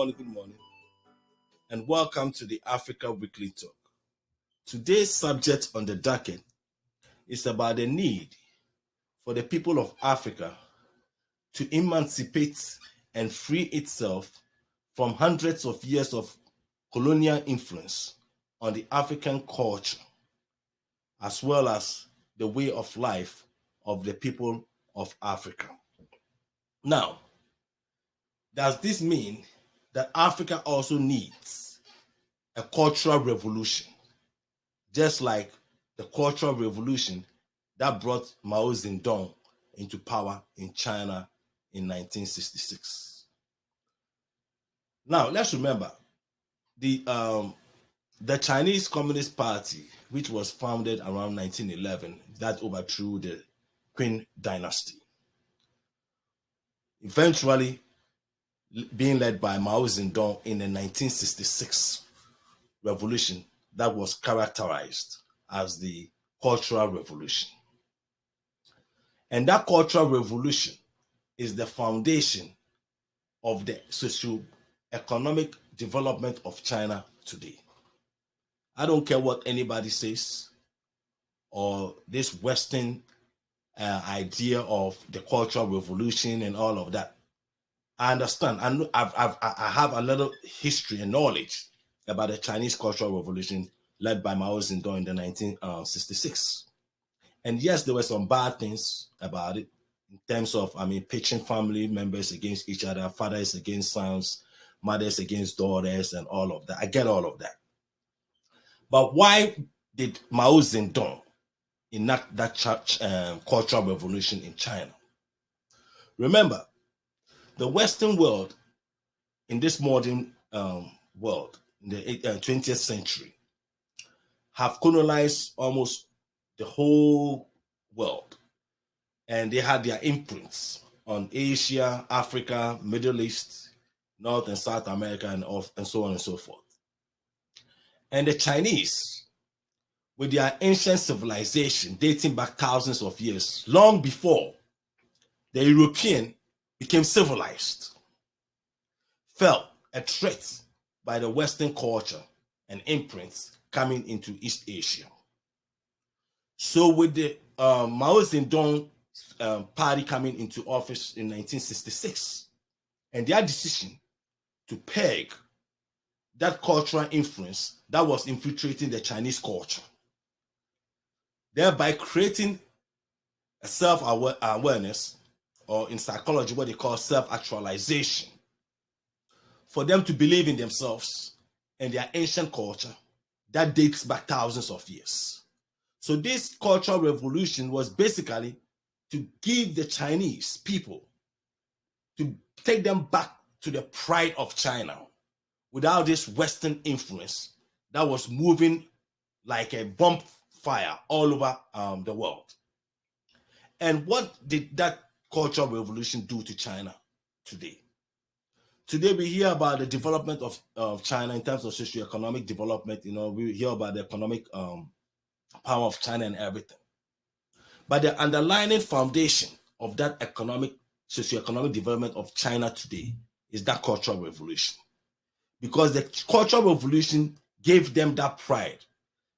morning, and welcome to the Africa Weekly Talk. Today's subject on the docket is about the need for the people of Africa to emancipate and free itself from hundreds of years of colonial influence on the African culture, as well as the way of life of the people of Africa. Now, does this mean that Africa also needs a cultural revolution, just like the cultural revolution that brought Mao Zedong into power in China in 1966? Now, let's remember the Chinese Communist Party, which was founded around 1911, that overthrew the Qing dynasty, eventually being led by Mao Zedong in the 1966 revolution that was characterized as the Cultural Revolution. And that Cultural Revolution is the foundation of the socio-economic development of China today. I don't care what anybody says, or this Western idea of the Cultural Revolution and all of that. I understand. I have a little history and knowledge about the Chinese Cultural Revolution led by Mao Zedong in the 1966. And yes, there were some bad things about it in terms of, pitching family members against each other, fathers against sons, mothers against daughters, and all of that. I get all of that. But why did Mao Zedong enact that Cultural Revolution in China? Remember, the Western world, in this modern world, in the 20th century, have colonized almost the whole world. And they had their imprints on Asia, Africa, Middle East, North and South America, and so on and so forth. And the Chinese, with their ancient civilization dating back thousands of years, long before the European became civilized, felt a threat by the Western culture and imprints coming into East Asia. So with the Mao Zedong party coming into office in 1966, and their decision to peg that cultural influence that was infiltrating the Chinese culture, thereby creating a self-awareness, or in psychology what they call self-actualization, for them to believe in themselves and their ancient culture that dates back thousands of years. So this cultural revolution was basically to give the Chinese people, to take them back to the pride of China without this Western influence that was moving like a bonfire all over the world. And what did that Cultural Revolution do to China today? Today we hear about the development of China in terms of socioeconomic development. We hear about the economic power of China and everything. But the underlying foundation of that socioeconomic development of China today is that Cultural Revolution. Because the Cultural Revolution gave them that pride,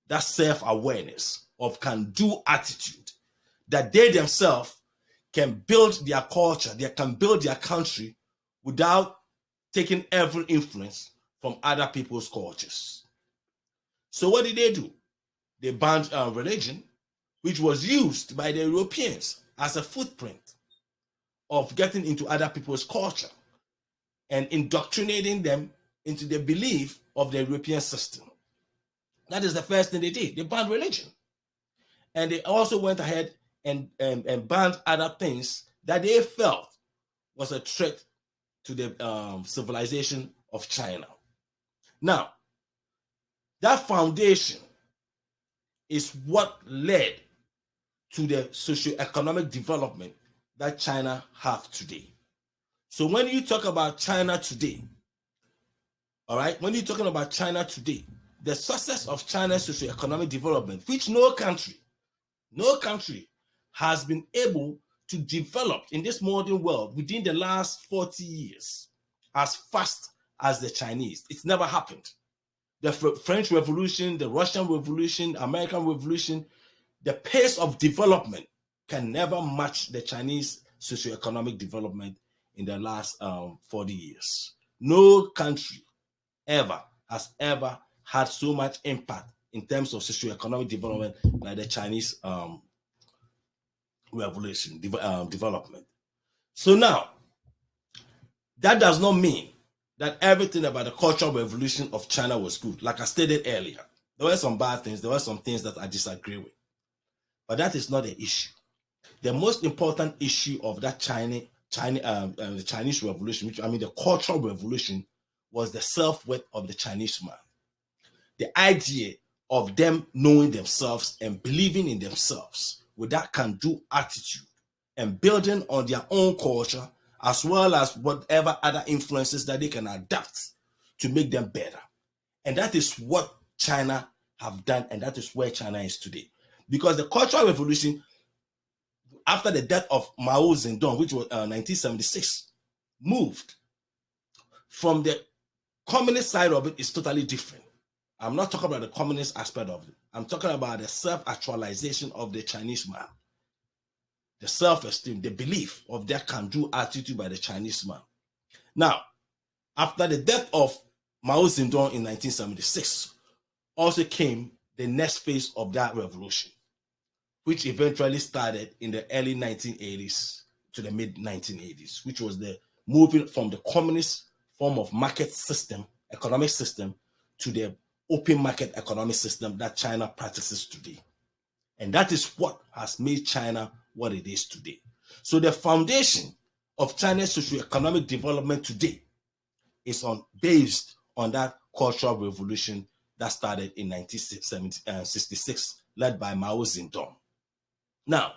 that self-awareness of can-do attitude, that they themselves can build their culture, they can build their country without taking every influence from other people's cultures. So what did they do? They banned religion, which was used by the Europeans as a footprint of getting into other people's culture and indoctrinating them into the belief of the European system. That is the first thing they did. They banned religion. And they also went ahead and banned other things that they felt was a threat to the civilization of China. Now, that foundation is what led to the socio-economic development that China have today. So when you talk about China today, all right, when you're talking about China today, the success of China's socio-economic development, which no country has been able to develop in this modern world within the last 40 years as fast as the Chinese. It's never happened. The French Revolution, the Russian Revolution, American Revolution, the pace of development can never match the Chinese socioeconomic development in the last 40 years. No country has ever had so much impact in terms of socioeconomic development like the Chinese revolution development. So now, that does not mean that everything about the cultural revolution of China was good. Like I stated earlier, there were some bad things, there were some things that I disagree with. But that is not the issue. The most important issue of that the Chinese revolution, the cultural revolution, was the self-worth of the Chinese man. The idea of them knowing themselves and believing in themselves with that can-do attitude and building on their own culture as well as whatever other influences that they can adapt to make them better. And that is what China have done, and that is where China is today. Because the Cultural Revolution, after the death of Mao Zedong, which was 1976, moved from the communist side of it is totally different. I'm not talking about the communist aspect of it. I'm talking about the self-actualization of the Chinese man. The self-esteem, the belief of their can-do attitude by the Chinese man. Now, after the death of Mao Zedong in 1976, also came the next phase of that revolution, which eventually started in the early 1980s to the mid-1980s, which was the moving from the communist form of market system, economic system, to the open market economic system that China practices today. And that is what has made China what it is today. So the foundation of China's socioeconomic development today is based on that cultural revolution that started in 1966, led by Mao Zedong. Now,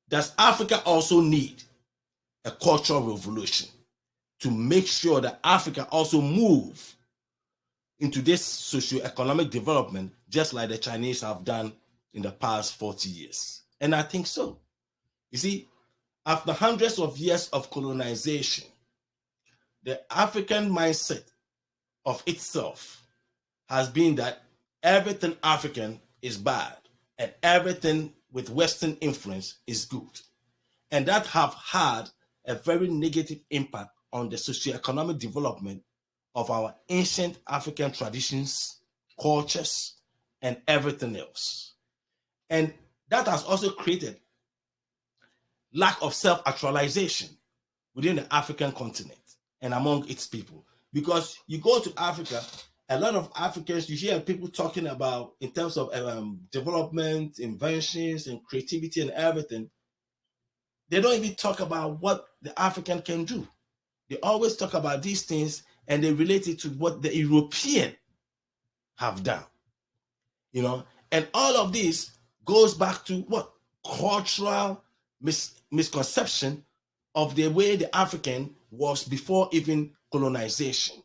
does Africa also need a cultural revolution to make sure that Africa also move into this socioeconomic development just like the Chinese have done in the past 40 years? And I think so. You see, after hundreds of years of colonization, the African mindset of itself has been that everything African is bad and everything with Western influence is good. And that have had a very negative impact on the socioeconomic development of our ancient African traditions, cultures, and everything else. And that has also created lack of self-actualization within the African continent and among its people. Because you go to Africa, a lot of Africans, you hear people talking about in terms of development, inventions, and creativity and everything. They don't even talk about what the African can do. They always talk about these things and they relate it to what the European have done. You know, and all of this goes back to what? Cultural misconception of the way the African was before even colonization.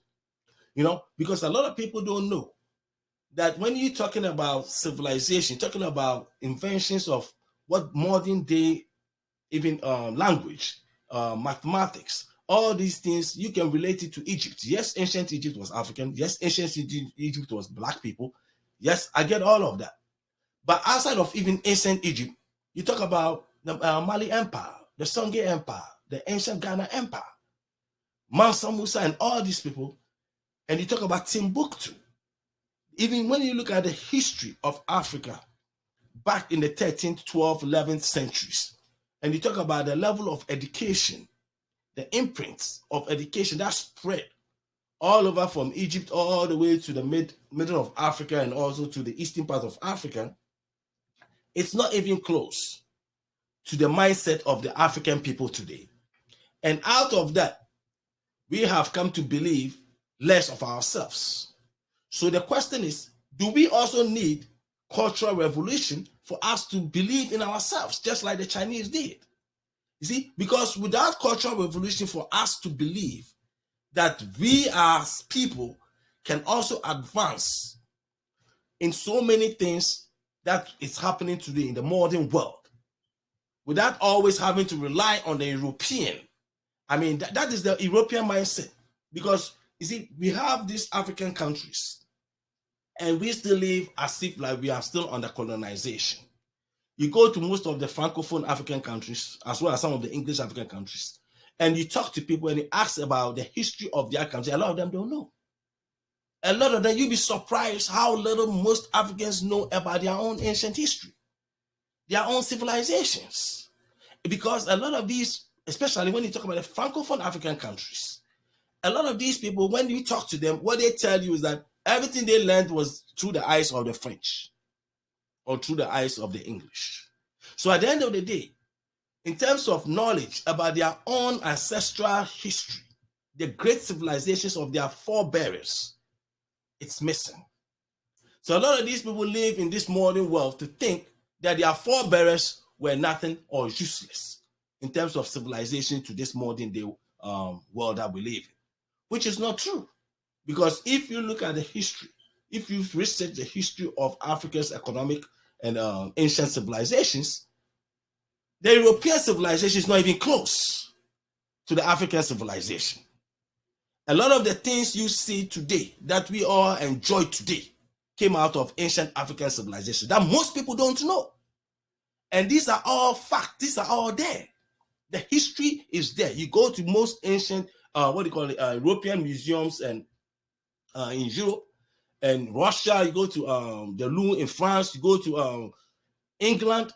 You know, because a lot of people don't know that when you're talking about civilization, talking about inventions of what modern day, even language, mathematics, all these things, you can relate it to Egypt. Yes, ancient Egypt was African. Yes, ancient Egypt was black people. Yes, I get all of that. But outside of even ancient Egypt, you talk about the Mali Empire, the Songhai Empire, the ancient Ghana Empire, Mansa Musa, and all these people. And you talk about Timbuktu. Even when you look at the history of Africa back in the 13th, 12th, 11th centuries, and you talk about the level of education, the imprints of education that spread all over from Egypt all the way to the middle of Africa and also to the eastern part of Africa, it's not even close to the mindset of the African people today. And out of that, we have come to believe less of ourselves. So the question is, do we also need cultural revolution for us to believe in ourselves, just like the Chinese did? You see, because without cultural revolution for us to believe that we as people can also advance in so many things that is happening today in the modern world, without always having to rely on the European. I mean, that is the European mindset. Because You see, we have these African countries, and we still live as if like we are still under colonization. You go to most of the Francophone African countries, as well as some of the English African countries, and you talk to people and you ask about the history of their country. A lot of them don't know. A lot of them, you'll be surprised how little most Africans know about their own ancient history, their own civilizations. Because a lot of these, especially when you talk about the Francophone African countries, a lot of these people, when you talk to them, what they tell you is that everything they learned was through the eyes of the French or through the eyes of the English. So at the end of the day, in terms of knowledge about their own ancestral history, the great civilizations of their forebears, it's missing. So a lot of these people live in this modern world to think that their forebears were nothing or useless in terms of civilization to this modern day world that we live in, which is not true. Because if you look at the history, if you research the history of Africa's economic and ancient civilizations, the European civilization is not even close to the African civilization. A lot of the things you see today that we all enjoy today came out of ancient African civilization that most people don't know. And these are all facts. These are all there. The history is there. You go to most ancient, European museums and in Europe and Russia. You go to the Louvre in France. You go to England.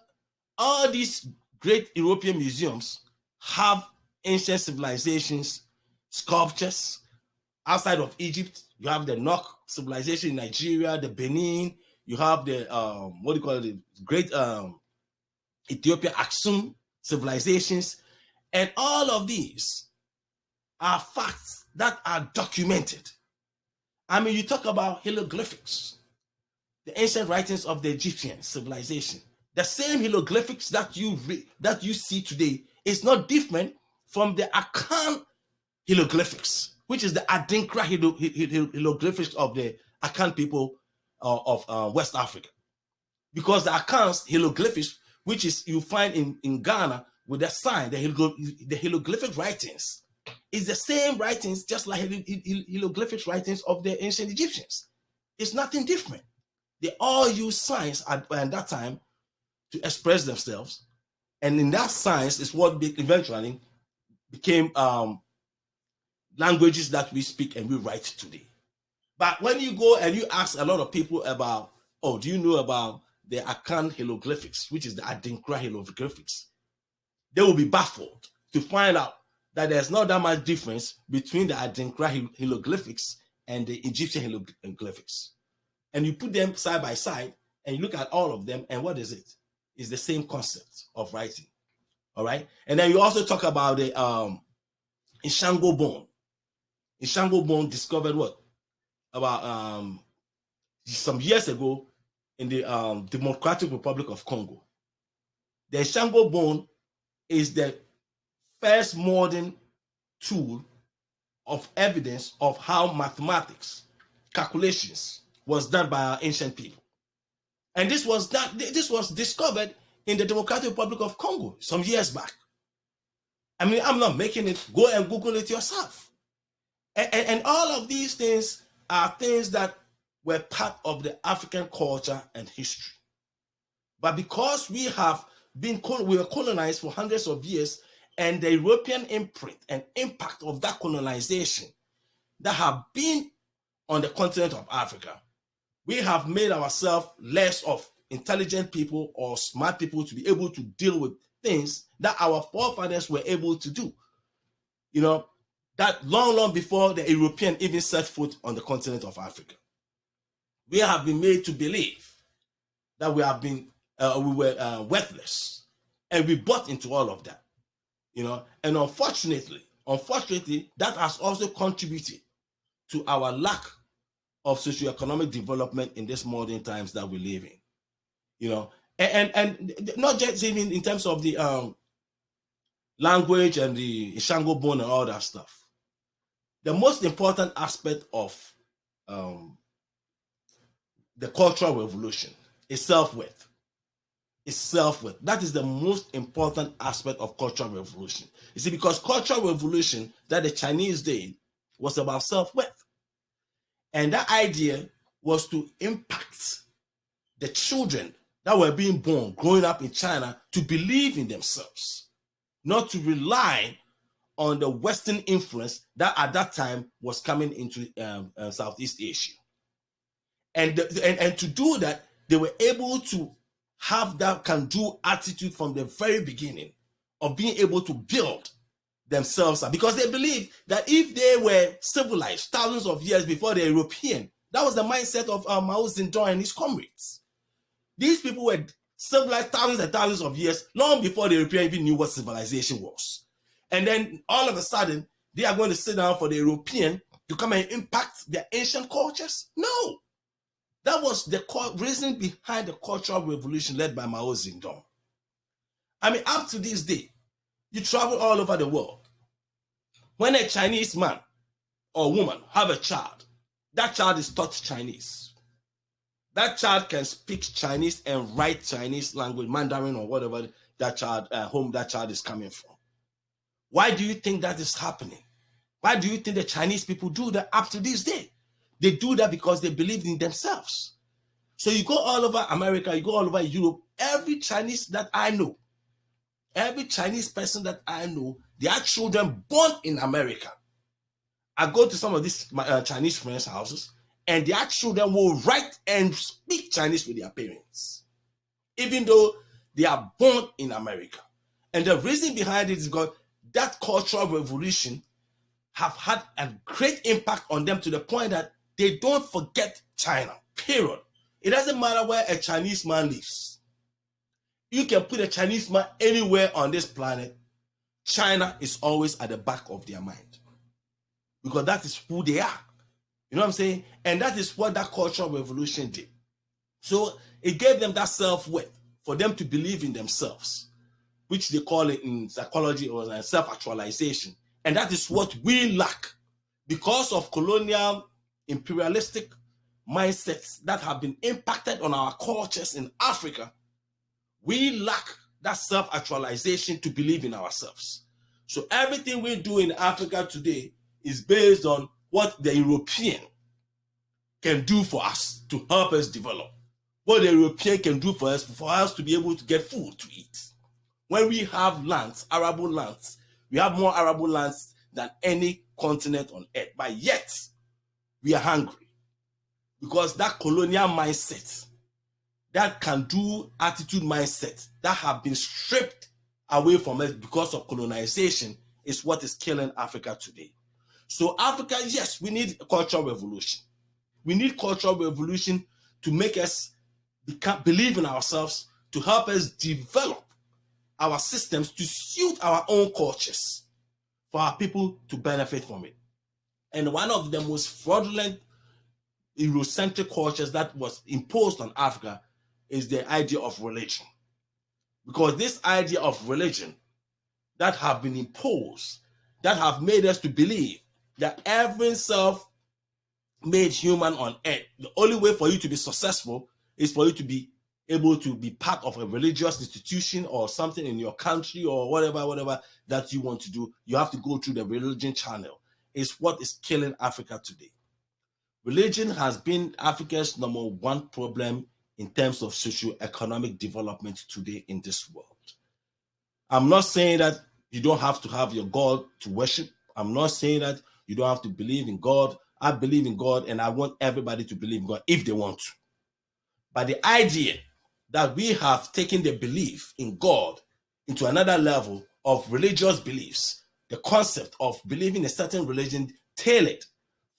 All these great European museums have ancient civilizations, sculptures. Outside of Egypt, you have the Nok civilization in Nigeria, the Benin. You have the the great Ethiopia Aksum civilizations, and all of these are facts that are documented. I mean, you talk about hieroglyphics, the ancient writings of the Egyptian civilization. The same hieroglyphics that you see today is not different from the Akan hieroglyphics, which is the Adinkra hieroglyphics of the Akan people of West Africa. Because the Akan's hieroglyphics, which is you find in Ghana with the sign, the hieroglyphic writings, is the same writings, just like hieroglyphic writings of the ancient Egyptians. It's nothing different. They all use signs at that time to express themselves. And in that science is what eventually became languages that we speak and we write today. But when you go and you ask a lot of people about, oh, do you know about the Akan hieroglyphics, which is the Adinkra hieroglyphics, they will be baffled to find out that there's not that much difference between the Adinkra hieroglyphics and the Egyptian hieroglyphics. And you put them side by side and you look at all of them, and what is it? It's the same concept of writing. All right. And then you also talk about the Ishango bone. Ishango bone discovered what? About some years ago in the Democratic Republic of Congo. The Ishango bone is the first modern tool of evidence of how mathematics, calculations was done by our ancient people. And this was discovered in the Democratic Republic of Congo some years back. I mean, I'm not making it. Go and Google it yourself. And all of these things are things that were part of the African culture and history. But because we were colonized for hundreds of years, and the European imprint and impact of that colonization that have been on the continent of Africa, we have made ourselves less of intelligent people or smart people to be able to deal with things that our forefathers were able to do. You know, that long before the European even set foot on the continent of Africa. We have been made to believe that we were worthless, and we bought into all of that. You know, and unfortunately, that has also contributed to our lack of socioeconomic development in this modern times that we live in. You know, and not just even in terms of the language and the Ishango bone and all that stuff. The most important aspect of the Cultural Revolution is self-worth. It's self-worth. That is the most important aspect of Cultural Revolution. You see, because Cultural Revolution that the Chinese did was about self-worth. And that idea was to impact the children that were being born, growing up in China, to believe in themselves, not to rely on the Western influence that at that time was coming into Southeast Asia. And to do that, they were able to have that can-do attitude from the very beginning of being able to build themselves up, because they believed that if they were civilized thousands of years before the European, that was the mindset of Mao Zedong and his comrades. These people were civilized thousands and thousands of years, long before the European even knew what civilization was. And then all of a sudden, they are going to sit down for the European to come and impact their ancient cultures? No. That was the reason behind the Cultural Revolution led by Mao Zedong. I mean, up to this day, you travel all over the world. When a Chinese man or woman have a child, that child is taught Chinese. That child can speak Chinese and write Chinese language, Mandarin or whatever that child home that child is coming from. Why do you think that is happening? Why do you think the Chinese people do that up to this day? They do that because they believe in themselves. So you go all over America, you go all over Europe, every Chinese that I know, every Chinese person that I know, they are children born in America. I go to some of these Chinese friends' houses, and their children will write and speak Chinese with their parents, even though they are born in America. And the reason behind it is because that cultural revolution have had a great impact on them to the point that they don't forget China, period. It doesn't matter where a Chinese man lives. You can put a Chinese man anywhere on this planet. China is always at the back of their mind, because that is who they are. You know what I'm saying? And that is what that cultural revolution did. So it gave them that self-worth for them to believe in themselves, which they call it in psychology or self-actualization. And that is what we lack because of colonial imperialistic mindsets that have been impacted on our cultures in Africa. We lack that self-actualization to believe in ourselves. So everything we do in Africa today is based on what the European can do for us to help us develop. What the European can do for us to be able to get food to eat. When we have lands, arable lands, we have more arable lands than any continent on earth, but yet we are hungry because that colonial mindset, that can-do attitude mindset that have been stripped away from us because of colonization is what is killing Africa today. So Africa, yes, we need a cultural revolution. We need cultural revolution to make us believe in ourselves, to help us develop our systems to suit our own cultures for our people to benefit from it. And one of the most fraudulent Eurocentric cultures that was imposed on Africa is the idea of religion. Because this idea of religion that have been imposed, that have made us to believe that every self-made human on earth, the only way for you to be successful is for you to be able to be part of a religious institution or something in your country or whatever that you want to do. You have to go through the religion channel. It's what is killing Africa today. Religion has been Africa's number one problem in terms of socio-economic development today in this world. I'm not saying that you don't have to have your God to worship. I'm not saying that you don't have to believe in God. I believe in God, and I want everybody to believe in God if they want to. But the idea that we have taken the belief in God into another level of religious beliefs, the concept of believing a certain religion tailored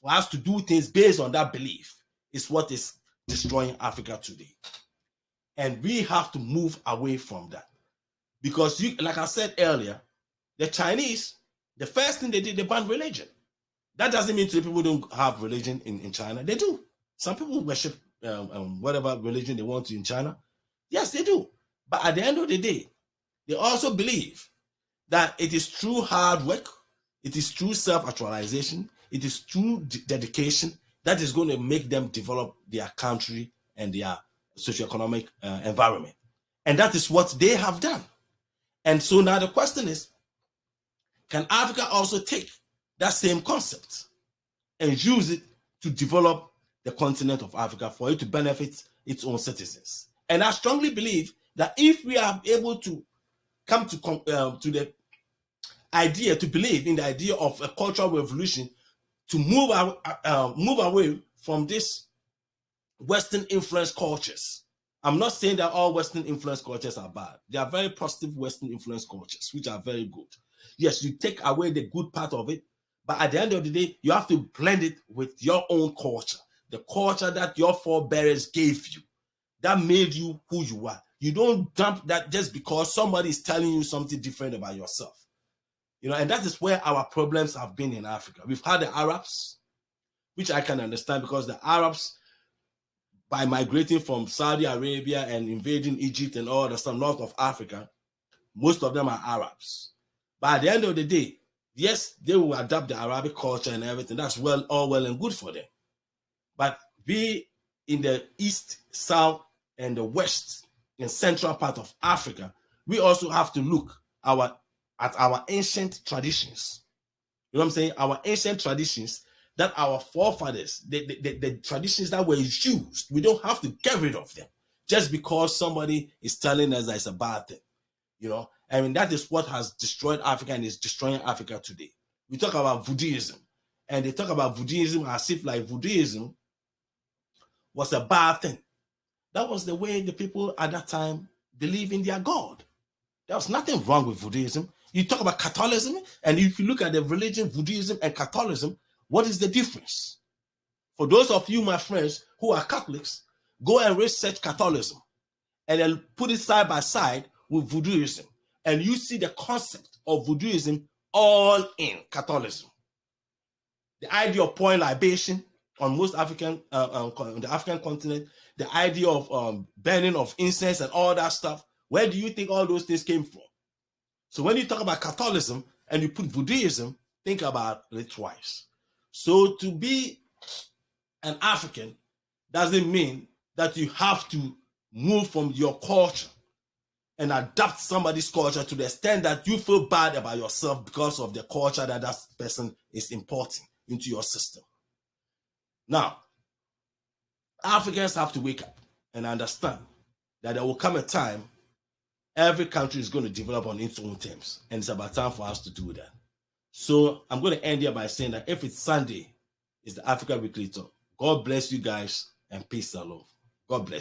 for us to do things based on that belief, is what is destroying Africa today. And we have to move away from that. Because like I said earlier, the Chinese, the first thing they did, they banned religion. That doesn't mean people don't have religion in China. They do. Some people worship whatever religion they want to in China. Yes, they do. But at the end of the day, they also believe that it is through hard work, it is through self-actualization, it is through dedication that is going to make them develop their country and their socioeconomic environment. And that is what they have done. And so now the question is, can Africa also take that same concept and use it to develop the continent of Africa for it to benefit its own citizens. And I strongly believe that if we are able to come to the idea, to believe in the idea of a cultural revolution, to move away from this Western influence cultures. I'm not saying that all Western influence cultures are bad. They are very positive Western influence cultures, which are very good. Yes, you take away the good part of it, but at the end of the day, you have to blend it with your own culture, the culture that your forebears gave you, that made you who you are. You don't dump that just because somebody is telling you something different about yourself. And that is where our problems have been in Africa. We've had the Arabs, which I can understand because the Arabs, by migrating from Saudi Arabia and invading Egypt and all the stuff north of Africa, most of them are Arabs. But at the end of the day, yes, they will adapt the Arabic culture and everything. That's all well and good for them. But we in the east, south, and the west and central part of Africa, we also have to look at our ancient traditions. You know what I'm saying? Our ancient traditions that our forefathers, the traditions that were used, we don't have to get rid of them just because somebody is telling us that it's a bad thing. I mean, that is what has destroyed Africa and is destroying Africa today. We talk about Voodooism, and they talk about Voodooism as if like Voodooism was a bad thing. That was the way the people at that time believed in their God. There was nothing wrong with Voodooism. You talk about Catholicism, and if you look at the religion, Voodooism and Catholicism, what is the difference? For those of you, my friends, who are Catholics, go and research Catholicism and then put it side by side with Voodooism, and you see the concept of Voodooism all in Catholicism. The idea of pouring libation on most African, on the African continent, the idea of burning of incense and all that stuff. Where do you think all those things came from? So when you talk about Catholicism and you put Voodooism, think about it twice. So to be an African doesn't mean that you have to move from your culture and adapt somebody's culture to the extent that you feel bad about yourself because of the culture that that person is importing into your system. Now, Africans have to wake up and understand that there will come a time every country is going to develop on its own terms, and it's about time for us to do that. So I'm going to end here by saying that if it's Sunday, it's the Africa Weekly Talk. God bless you guys, and peace and love. God bless.